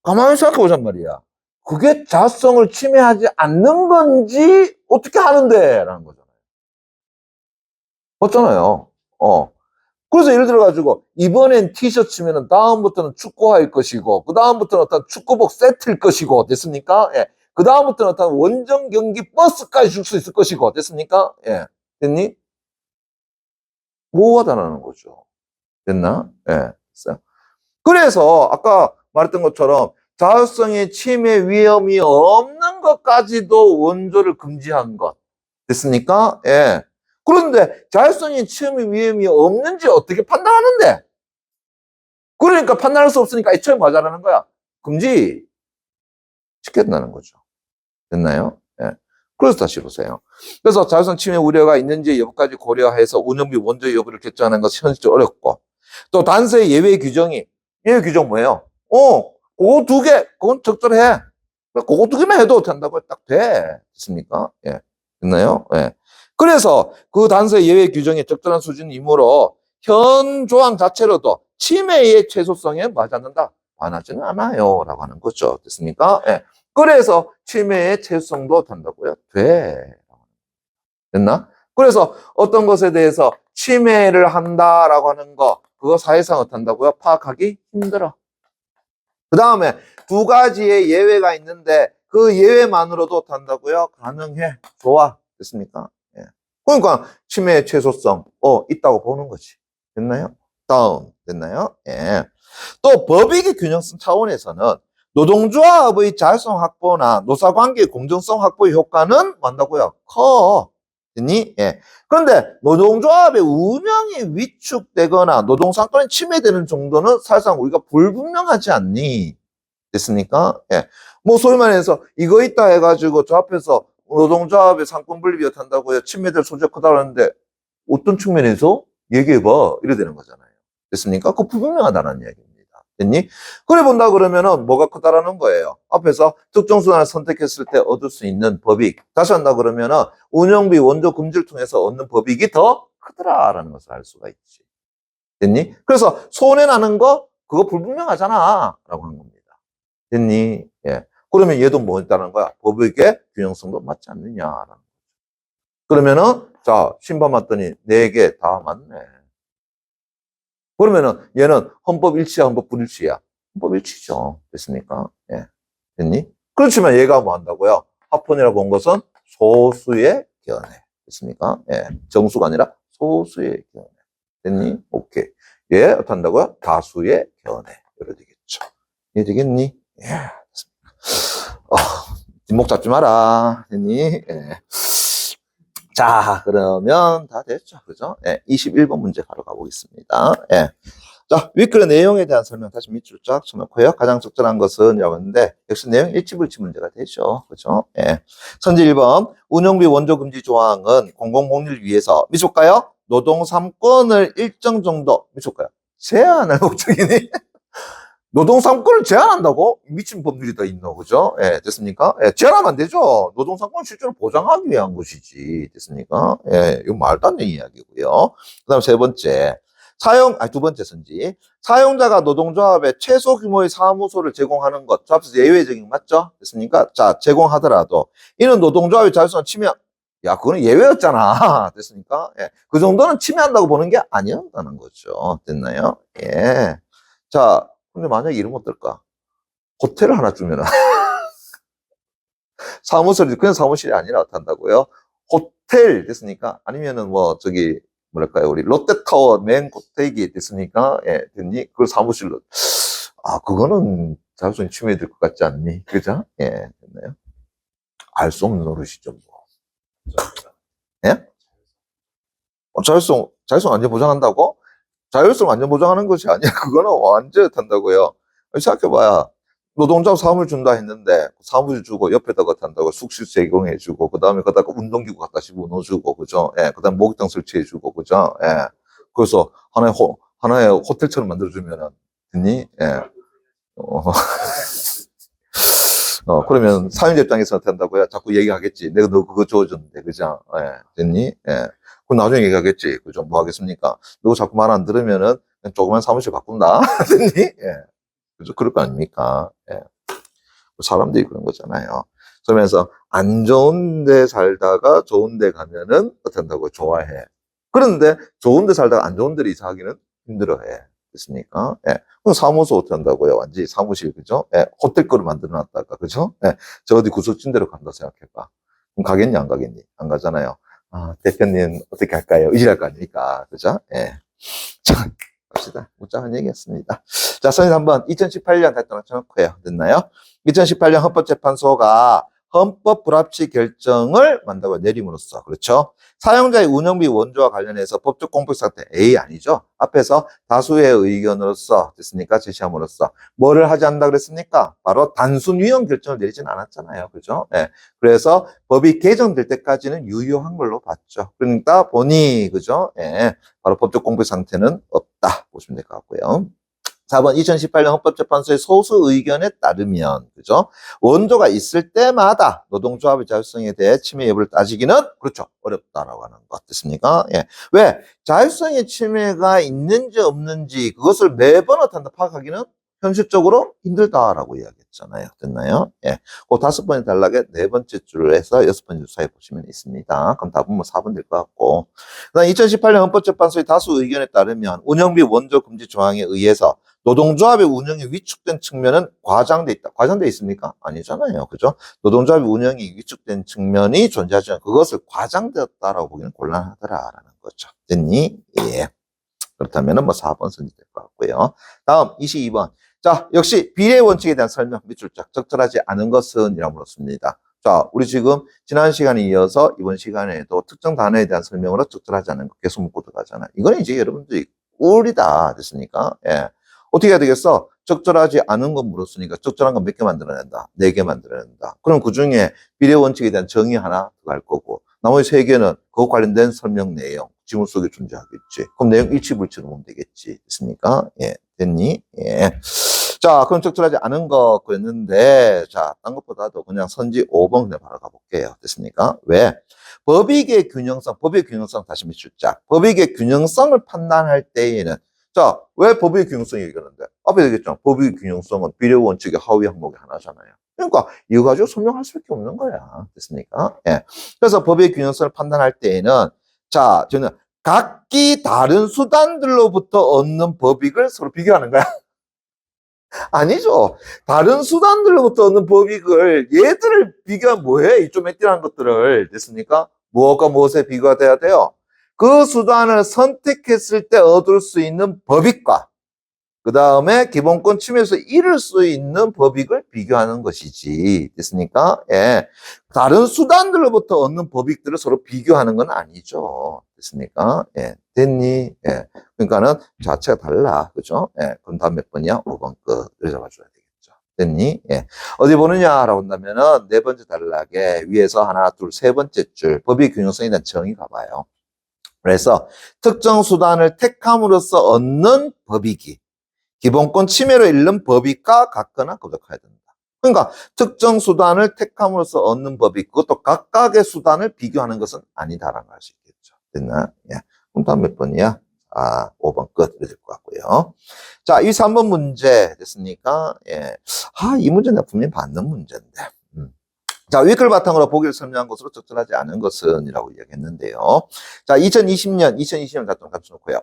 가만히 생각해 보잔 말이야. 그게 자성을 침해하지 않는 건지 어떻게 하는데? 라는 거잖아요. 맞잖아요. 그래서 예를 들어가지고 이번엔 티셔츠면은 다음부터는 축구화일 것이고 그 다음부터는 어떤 축구복 세트일 것이고 됐습니까? 예. 그 다음부터는 어떤 원정 경기 버스까지 줄 수 있을 것이고 됐습니까? 예. 됐니? 모호하다는 거죠. 됐나? 예. 됐어요. 그래서 아까 말했던 것처럼 자율성의 침해 위험이 없는 것까지도 원조를 금지한 것. 됐습니까? 예. 그런데 자율성의 침해 위험이 없는지 어떻게 판단하는데? 그러니까 판단할 수 없으니까 애초에 뭐 하자라는 거야? 금지 시켰다는 거죠. 됐나요? 예. 그래서 다시 보세요. 그래서 자율성 침해 우려가 있는지 여부까지 고려해서 운영비 원조 여부를 결정하는 것은 현실적으로 어렵고 또 단서의 예외 규정이 예외 규정 뭐예요? 그거 두 개, 그건 적절해. 그거 두 개만 해도 된다고 딱 돼. 됐습니까? 예. 됐나요? 예. 그래서 그 단서의 예외 규정이 적절한 수준이므로 현 조항 자체로도 침해의 최소성에 맞지 않는다. 반하지는 않아요. 라고 하는 거죠. 됐습니까? 예. 그래서 침해의 최소성도 된다고요? 돼. 됐나? 그래서 어떤 것에 대해서 침해를 한다라고 하는 거, 그거 사회상 어떻다고요? 파악하기 힘들어. 그 다음에 두 가지의 예외가 있는데 그 예외만으로도 어떻다고요? 가능해. 좋아. 됐습니까? 예. 그러니까 침해의 최소성, 있다고 보는 거지. 됐나요? 다음. 됐나요? 예. 또 법익의 균형성 차원에서는 노동조합의 자율성 확보나 노사관계의 공정성 확보의 효과는 뭔다고요? 커. 됐니? 예. 그런데 노동조합의 운영이 위축되거나 노동상권이 침해되는 정도는 사실상 우리가 불분명하지 않니? 됐습니까? 예. 뭐 소위 말해서 이거 있다 해가지고 저 앞에서 노동조합의 상권 분립이 어떻다고요? 침해될 소지가 크다고 하는데 어떤 측면에서 얘기해봐. 이래 되는 거잖아요. 됐습니까? 그거 불분명하다는 이야기입니다. 됐니? 그래 본다 그러면은 뭐가 크다라는 거예요. 앞에서 특정 수단을 선택했을 때 얻을 수 있는 법익. 다시 한다 그러면은 운영비 원조 금지를 통해서 얻는 법익이 더 크더라라는 것을 알 수가 있지. 됐니? 그래서 손해나는 거 그거 불분명하잖아 라고 하는 겁니다. 됐니? 예. 그러면 얘도 뭐 있다는 거야? 법익의 균형성도 맞지 않느냐라는 거죠. 그러면은 자 심판 맞더니 4개 다 맞네. 그러면은 얘는 헌법 일치야, 헌법 불일치야? 헌법 일치죠. 됐습니까? 예. 됐니? 그렇지만 얘가 뭐 한다고요? 합헌이라고 본 것은 소수의 견해. 됐습니까? 예. 정수가 아니라 소수의 견해. 됐니? 오케이. 예, 어떻게 한다고요? 다수의 견해. 이래 되겠죠. 이해되겠니? 예. 어, 뒷목 잡지 마라. 됐니? 예. 자, 그러면 다 됐죠. 그죠? 예, 21번 문제 바로 가보겠습니다. 예. 자, 윗글의 내용에 대한 설명 다시 밑줄 쫙 쳐놓고요. 가장 적절한 것은 이라고 했는데, 역시 내용 일치불치 문제가 되죠. 그죠? 예. 선지 1번, 운영비 원조금지 조항은 공공복리를 위해서, 미줄까요? 노동 3권을 일정 정도, 미줄까요? 제한할 목적이니? 노동 3권을 제한한다고? 미친 법률이 다 있노, 그죠? 예, 됐습니까? 예, 제한하면 안 되죠. 노동 3권을 실제로 보장하기 위한 것이지. 됐습니까? 예, 이거 말도 안 되는 이야기고요. 그 다음 세 번째. 두 번째 선지. 사용자가 노동조합에 최소 규모의 사무소를 제공하는 것. 조합에서 예외적인 거 맞죠? 됐습니까? 자, 제공하더라도. 이는 노동조합의 자율성을 침해, 야, 그거는 예외였잖아. 됐습니까? 예. 그 정도는 침해한다고 보는 게 아니었다는 거죠. 됐나요? 예. 자, 근데 만약에 이름 어떨까? 호텔을 하나 주면은. 사무소를, 그냥 사무실이 아니라 어떻다고요? 호텔 됐습니까? 아니면은 뭐랄까요, 우리 롯데타워 맨 꼭대기 됐습니까? 예, 됐니? 그걸 사무실로. 아, 그거는 자율성이 침해될 것 같지 않니? 그죠? 예, 됐나요? 알 수 없는 노릇이죠, 뭐. 예? 자율성 완전 보장한다고? 자율성 완전 보장하는 것이 아니야. 그거는 완전 탄다고요. 생각해봐야. 노동자 사무를 준다 했는데, 사무실 주고, 옆에다가 탄다고 숙식 제공해주고, 그 다음에 거다가 운동기구 갖다 집어넣어주고, 그죠? 예, 그 다음에 목욕탕 설치해주고, 그죠? 예. 그래서 하나의 호텔처럼 만들어주면은, 됐니? 예. 그러면 사용자 입장에서 어떻게 한다고요? 자꾸 얘기하겠지. 내가 너 그거 줘줬는데, 그죠? 예, 됐니? 예. 그럼 나중에 얘기하겠지. 그죠? 뭐 하겠습니까? 너 자꾸 말 안 들으면은, 그냥 조그만 사무실 바꾼다. 됐니? 예. 그죠? 그럴 거 아닙니까? 예. 사람들이 그런 거잖아요. 그러면서 안 좋은 데 살다가 좋은 데 가면은 어떻게 한다고 좋아해. 그런데 좋은 데 살다가 안 좋은 데로 이사하기는 힘들어해. 됐습니까? 예. 그럼 사무소 어떻게 한다고요? 완전히 사무실, 그죠? 예. 호텔 거를 만들어 놨다가, 그죠? 예. 저 어디 구석진 데로 간다 생각해봐. 그럼 가겠니? 안 가겠니? 안 가잖아요. 아, 대표님 어떻게 할까요? 의지할 거 아닙니까? 그죠? 예. 자, 갑시다. 웃장한 얘기였습니다. 자, 선생님 한번 2018년 달동안 쳐놓고요. 됐나요? 2018년 헌법재판소가 헌법 불합치 결정을 만다고 내림으로써, 그렇죠? 사용자의 운영비 원조와 관련해서 법적 공백 상태 A 아니죠? 앞에서 다수의 의견으로서 됐습니까? 제시함으로써 뭐를 하지 않는다 그랬습니까? 바로 단순 유형 결정을 내리진 않았잖아요. 그죠? 예. 그래서 법이 개정될 때까지는 유효한 걸로 봤죠. 그러니까 보니, 그죠? 예. 바로 법적 공백 상태는 없다 보시면 될 것 같고요. 4번 2018년 헌법재판소의 소수 의견에 따르면, 그죠? 원조가 있을 때마다 노동조합의 자율성에 대해 침해 여부를 따지기는, 그렇죠, 어렵다라고 하는 것 됐습니까? 예. 왜? 자율성의 침해가 있는지 없는지 그것을 매번 어떤다 파악하기는 현실적으로 힘들다라고 이야기했잖아요. 됐나요? 예. 그 5번에 단락에 4번째 줄을 해서 6번째 줄 사이에 보시면 있습니다. 그럼 답은 뭐 4번 될 것 같고. 그 다음 2018년 헌법재판소의 다수 의견에 따르면 운영비 원조 금지 조항에 의해서 노동조합의 운영이 위축된 측면은 과장돼 있다. 과장돼 있습니까? 아니잖아요. 그죠? 노동조합의 운영이 위축된 측면이 존재하지만 그것을 과장되었다라고 보기는 곤란하더라라는 거죠. 됐니? 예. 그렇다면은 뭐 4번 선택될 것 같고요. 다음 22번. 자, 역시 비례 원칙에 대한 설명 밑줄 쫙 적절하지 않은 것은 이라고 물었습니다. 자, 우리 지금 지난 시간에 이어서 이번 시간에도 특정 단어에 대한 설명으로 적절하지 않은 거 계속 묻고 들어가잖아요. 이건 이제 여러분들이 꿀이다 됐습니까? 예. 어떻게 해야 되겠어? 적절하지 않은 건 물었으니까 적절한 건 몇 개 만들어낸다? 4개 만들어낸다. 그럼 그 중에 비례 원칙에 대한 정의 하나 더 갈 거고 나머지 3개는 그것 관련된 설명 내용 지문 속에 존재하겠지. 그럼 내용 일치불치로 보면 되겠지. 됐습니까? 예. 됐니? 예. 자, 그럼 적절하지 않은 거 그랬는데, 자, 딴 것보다도 그냥 선지 5번 그냥 바로 가볼게요. 됐습니까? 왜? 법익의 균형성 다시 밑줄자. 법익의 균형성을 판단할 때에는, 자, 왜 법익의 균형성이 얘기하는데? 앞에 얘기했잖아. 법익의 균형성은 비례 원칙의 하위 항목의 하나잖아요. 그러니까 이거 가지고 설명할 수밖에 없는 거야. 됐습니까? 예. 그래서 법익의 균형성을 판단할 때에는, 자, 저는 각기 다른 수단들로부터 얻는 법익을 서로 비교하는 거야. 아니죠. 다른 수단들로부터 얻는 법익을 얘들을 비교하면 뭐해? 이좀 애띠한 것들을 됐습니까? 무엇과 무엇에 비교가 돼야 돼요? 그 수단을 선택했을 때 얻을 수 있는 법익과 그 다음에 기본권 침해에서 잃을 수 있는 법익을 비교하는 것이지. 됐습니까? 예. 다른 수단들로부터 얻는 법익들을 서로 비교하는 건 아니죠. 됐습니까? 예. 됐니? 예. 그러니까는 자체가 달라. 그죠? 예. 그럼 다음 몇 번이야? 5번 끝. 이렇게 잡아줘야 되겠죠. 됐니? 예. 어디 보느냐라고 한다면은 네 번째 단락에 위에서 하나, 둘, 세 번째 줄 법익 균형성에 대한 정의 가봐요. 그래서 특정 수단을 택함으로써 얻는 법익이 기본권 침해로 잃는 법익과 같거나 그보다 커야 된다. 그러니까 특정 수단을 택함으로써 얻는 법익, 그것도 각각의 수단을 비교하는 것은 아니다라는 걸 알 수 있겠죠. 됐나? 예. 그럼 다음 몇 번이야? 5번 끝. 이렇게 될 것 같고요. 자, 이 3번 문제 됐습니까? 예. 이 문제는 내가 분명히 받는 문제인데. 자, 위 글 바탕으로 보기를 설명한 것으로 적절하지 않은 것은 이라고 이야기했는데요. 자, 2020년 다 갖춰놓고요.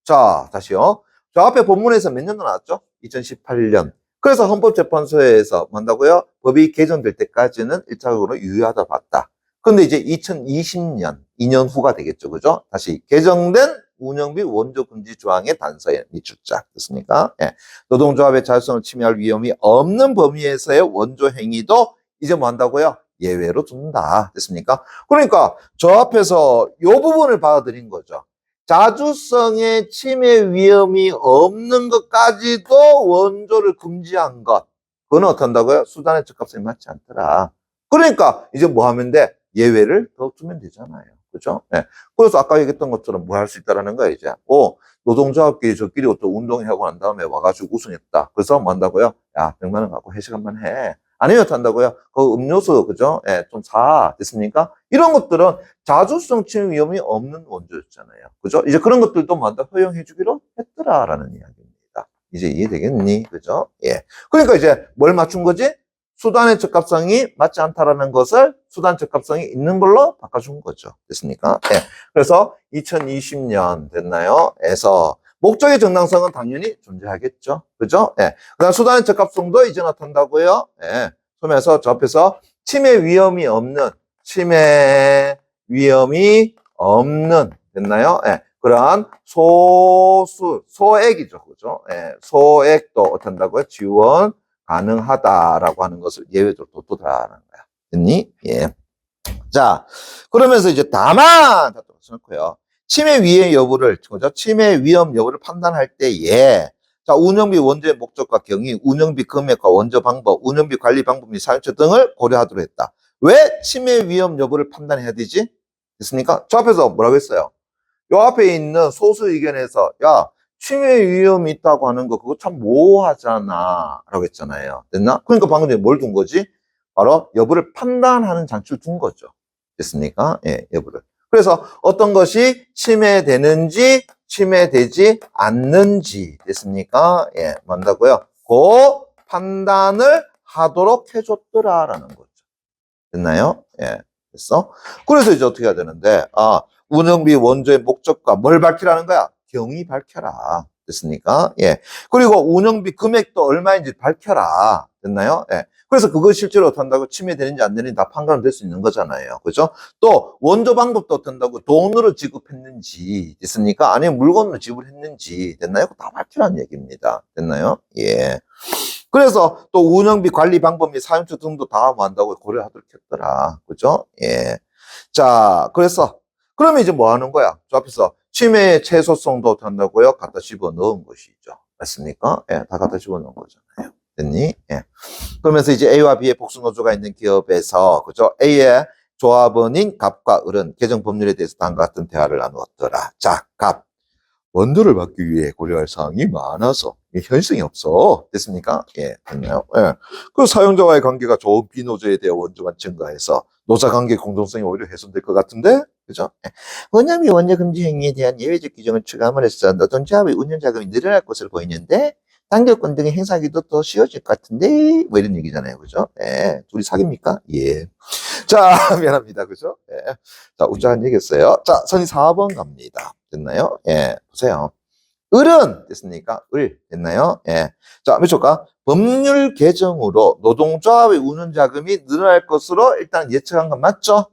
자, 다시요. 저 앞에 본문에서 몇 년도 나왔죠? 2018년. 그래서 헌법재판소에서 뭐한다고요? 법이 개정될 때까지는 일차적으로 유효하다 봤다. 근데 이제 2020년, 2년 후가 되겠죠. 그죠? 다시 개정된 운영비 원조 금지 조항의 단서에 미출자. 됐습니까? 예. 노동조합의 자율성을 침해할 위험이 없는 범위에서의 원조 행위도 이제 뭐 한다고요? 예외로 둔다. 됐습니까? 그러니까 저 앞에서 이 부분을 받아들인 거죠. 자주성의 침해 위험이 없는 것까지도 원조를 금지한 것. 그건 어떻게 한다고요? 수단의 적합성이 맞지 않더라. 그러니까 이제 뭐 하면 돼? 예외를 더 두면 되잖아요. 그죠? 네. 그래서 아까 얘기했던 것처럼 뭐 할 수 있다라는 거야, 이제. 노동조합끼리 저끼리 또 운동하고 난 다음에 와가지고 우승했다. 그래서 뭐 한다고요? 야, 100만 원 갖고 회식 한번 해. 아니면 어떻게 한다고요? 그 음료수, 그죠? 예, 좀 사. 됐습니까? 이런 것들은 자주성 침해 위험이 없는 원조였잖아요. 그죠? 이제 그런 것들도 뭐 한다? 허용해 주기로 했더라라는 이야기입니다. 이제 이해되겠니? 그죠? 예. 그러니까 이제 뭘 맞춘 거지? 수단의 적합성이 맞지 않다라는 것을 수단 적합성이 있는 걸로 바꿔준 거죠. 됐습니까? 예. 그래서 2020년 됐나요? 에서 목적의 정당성은 당연히 존재하겠죠. 그죠? 예. 그 다음 수단의 적합성도 이제 나타난다고요. 예. 소면서 저 앞에서 침해 위험이 없는, 됐나요? 예. 그러한 소액이죠. 그죠? 예. 소액도 어떻게 한다고요? 지원 가능하다라고 하는 것을 예외적으로 뒀다라는 거야. 됐니? 예. 자, 그러면서 이제 다만, 써놓고요. 침해 위험 여부를, 그죠? 침해 위험 여부를 판단할 때에, 자, 운영비 원조의 목적과 경위, 운영비 금액과 원조 방법, 운영비 관리 방법 및 사용처 등을 고려하도록 했다. 왜 침해 위험 여부를 판단해야 되지? 됐습니까? 저 앞에서 뭐라고 했어요? 요 앞에 있는 소수 의견에서, 야, 침해 위험이 있다고 하는 거, 그거 참 모호하잖아. 라고 했잖아요. 됐나? 그러니까 방금 전에 뭘 둔 거지? 바로 여부를 판단하는 장치를 둔 거죠. 됐습니까? 예, 여부를. 그래서 어떤 것이 침해되는지, 침해되지 않는지, 됐습니까? 예, 뭔다고요? 그 판단을 하도록 해줬더라라는 거죠. 됐나요? 예, 됐어? 그래서 이제 어떻게 해야 되는데, 운영비 원조의 목적과 뭘 밝히라는 거야? 경위 밝혀라. 됐습니까? 예. 그리고 운영비 금액도 얼마인지 밝혀라. 됐나요? 예. 그래서 그거 실제로 어떻게 한다고 침해되는지 안 되는지 다 판단을 될 수 있는 거잖아요. 그죠? 또 원조 방법도 어떻게 한다고 돈으로 지급했는지 됐습니까? 아니면 물건으로 지불했는지 됐나요? 다 밝히라는 얘기입니다. 됐나요? 예. 그래서 또 운영비 관리 방법 및 사용처 등도 다 뭐 한다고 고려하도록 했더라. 그죠? 예. 자, 그러면 이제 뭐 하는 거야? 저 앞에서 침해의 최소성도 어떻게 한다고요? 갖다 집어 넣은 것이죠. 맞습니까? 예, 다 갖다 집어 넣은 거잖아요. 됐니? 예. 그러면서 이제 A와 B의 복수노조가 있는 기업에서, 그죠? A의 조합원인 갑과 을은 개정 법률에 대해서 다음과 같은 대화를 나누었더라. 자, 갑. 원조를 받기 위해 고려할 사항이 많아서 현실성이 없어. 됐습니까? 예, 됐나요? 예. 그 사용자와의 관계가 좋은 비노조에 대해 원조만 증가해서 노사 관계 공동성이 오히려 훼손될 것 같은데? 그죠? 예. 원념이 원조 금지 행위에 대한 예외적 규정을 추가함으로써 노동조합의 운영 자금이 늘어날 것으로 보이는데 단결권 등의 행사하기도 더 쉬워질 것 같은데 뭐 이런 얘기잖아요. 그죠? 예. 둘이 사깁니까? 예. 자, 미안합니다. 그죠? 예. 자, 우짜한 얘기했어요. 자, 선이 4번 갑니다. 됐나요? 예. 보세요. 을은 됐습니까? 을 됐나요? 예. 자, 몇 초까? 법률 개정으로 노동조합의 운영 자금이 늘어날 것으로 일단 예측한 건 맞죠?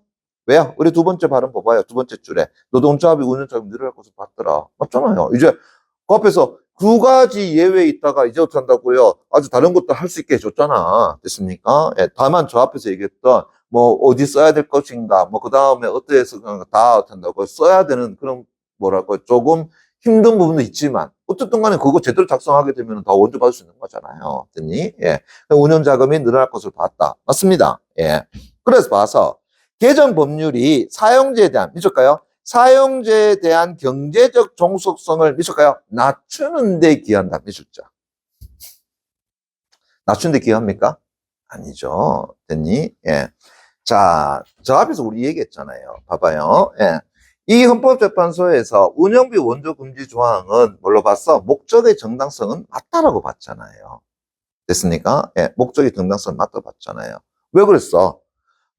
왜요? 우리 두 번째 발음 봐봐요. 두 번째 줄에. 노동조합이 운영조합이 늘어날 것을 봤더라. 맞잖아요. 이제 그 앞에서 두 가지 예외 있다가 이제 어떻게 한다고요? 아주 다른 것도 할 수 있게 해줬잖아. 됐습니까? 예, 다만 저 앞에서 얘기했던 뭐 어디 써야 될 것인가, 뭐 그 다음에 어떠해서 다 한다고 써야 되는 그런 뭐랄까 조금 힘든 부분도 있지만 어쨌든 간에 그거 제대로 작성하게 되면 다 원조 받을 수 있는 거잖아요. 됐니? 예. 운영 자금이 늘어날 것을 봤다. 맞습니다. 예. 그래서 봐서 개정 법률이 사용자에 대한 미칠까요? 사용자에 대한 경제적 종속성을 미칠까요? 낮추는 데 기한다. 미쳤죠. 낮추는 데 기합니까? 아니죠. 됐니? 예. 자, 저 앞에서 우리 얘기했잖아요. 봐봐요. 예. 이 헌법재판소에서 운영비 원조 금지 조항은 뭘로 봤어? 목적의 정당성은 맞다라고 봤잖아요. 됐습니까? 예. 목적의 정당성은 맞다고 봤잖아요. 왜 그랬어?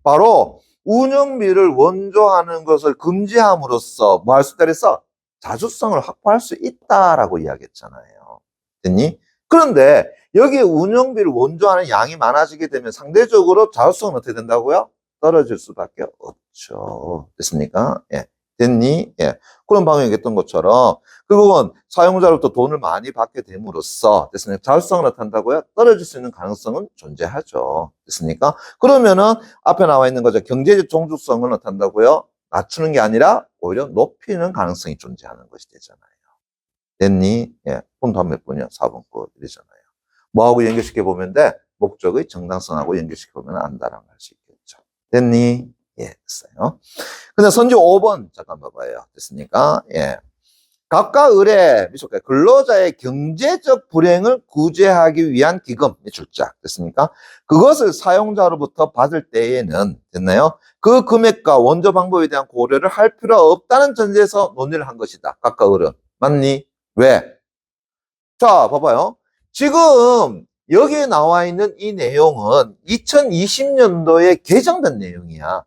바로 운영비를 원조하는 것을 금지함으로써 뭐 할 수 있다 그랬어? 자주성을 확보할 수 있다라고 이야기했잖아요. 됐니? 그런데 여기에 운영비를 원조하는 양이 많아지게 되면 상대적으로 자주성은 어떻게 된다고요? 떨어질 수밖에 없죠. 됐습니까? 예. 됐니? 예. 그런 방금 얘기했던 것처럼 결국은 사용자로부터 돈을 많이 받게 됨으로써 됐습니까? 자율성을 나타난다고요? 떨어질 수 있는 가능성은 존재하죠. 됐습니까? 그러면은 앞에 나와 있는 거죠. 경제적 종주성을 나타난다고요? 낮추는 게 아니라 오히려 높이는 가능성이 존재하는 것이 되잖아요. 됐니? 예. 그럼 다음 몇 번이야? 4번 거 이러잖아요. 뭐하고 연결시켜 보면 돼? 목적의 정당성하고 연결시켜 보면 안다라는 걸 할 수 있겠죠. 됐니? 예, 됐어요. 근데 선지 5번 잠깐 봐봐요. 됐습니까? 예. 각각 의뢰 미술가 근로자의 경제적 불행을 구제하기 위한 기금 미출자 됐습니까? 그것을 사용자로부터 받을 때에는 됐나요? 그 금액과 원조 방법에 대한 고려를 할 필요가 없다는 전제에서 논의를 한 것이다. 각각 의뢰 맞니? 왜? 자, 봐봐요. 지금 여기에 나와 있는 이 내용은 2020년도에 개정된 내용이야.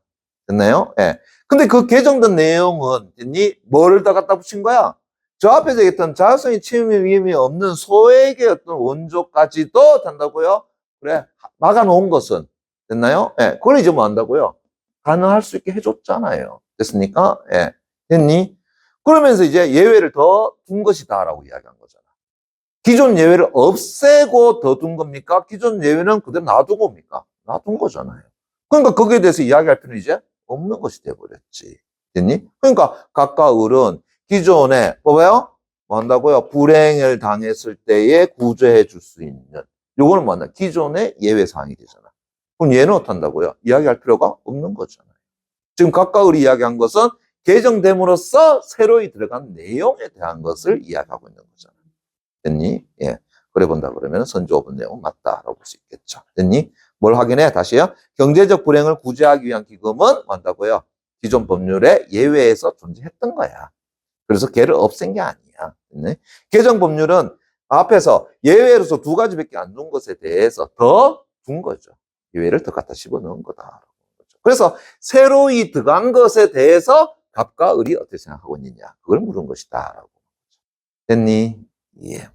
됐나요? 예. 근데 그 개정된 내용은 됐니? 뭐를 다 갖다 붙인 거야? 저 앞에서 얘기했던 자율성이 침해 위험이 없는 소액의 어떤 원조까지도 된다고요? 그래, 막아놓은 것은 됐나요? 예. 그걸 이제 뭐 한다고요? 가능할 수 있게 해줬잖아요. 됐습니까? 예. 됐니? 그러면서 이제 예외를 더 둔 것이다라고 이야기한 거잖아. 기존 예외를 없애고 더 둔 겁니까? 기존 예외는 그대로 놔둔 겁니까? 놔둔 거잖아요. 그러니까 거기에 대해서 이야기할 필요는 이제 없는 것이 돼버렸지. 됐니? 그러니까 각각 을은 기존에, 봐봐요? 뭐 한다고요? 불행을 당했을 때에 구제해 줄 수 있는, 요거는 뭐 한다? 기존의 예외 사항이 되잖아. 그럼 얘는 어떻다고요? 이야기할 필요가 없는 거잖아요. 지금 각각 을이 이야기한 것은 개정됨으로써 새로이 들어간 내용에 대한 것을 이야기하고 있는 거잖아. 됐니? 예. 그래 본다 그러면 선지 5번 내용 맞다라고 볼 수 있겠죠. 됐니? 뭘 확인해? 다시요. 경제적 불행을 구제하기 위한 기금은 뭔다고요? 기존 법률에 예외에서 존재했던 거야. 그래서 걔를 없앤 게 아니야. 됐니? 개정 법률은 앞에서 예외로서 두 가지밖에 안 둔 것에 대해서 더 둔 거죠. 예외를 더 갖다 집어넣은 거다. 그래서 새로이 들어간 것에 대해서 갑과 을이 어떻게 생각하고 있느냐. 그걸 물은 것이다. 라고. 됐니? 예.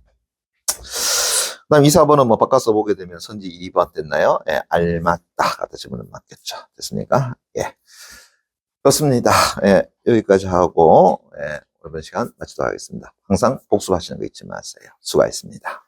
그 다음 2, 4번은 뭐 바꿔서 보게 되면 선지 2번 됐나요? 예, 알맞다. 갖다 집어넣으면 맞겠죠. 됐습니까? 예. 그렇습니다. 예, 여기까지 하고, 예, 이번 시간 마치도록 하겠습니다. 항상 복습하시는 거 잊지 마세요. 수고하셨습니다.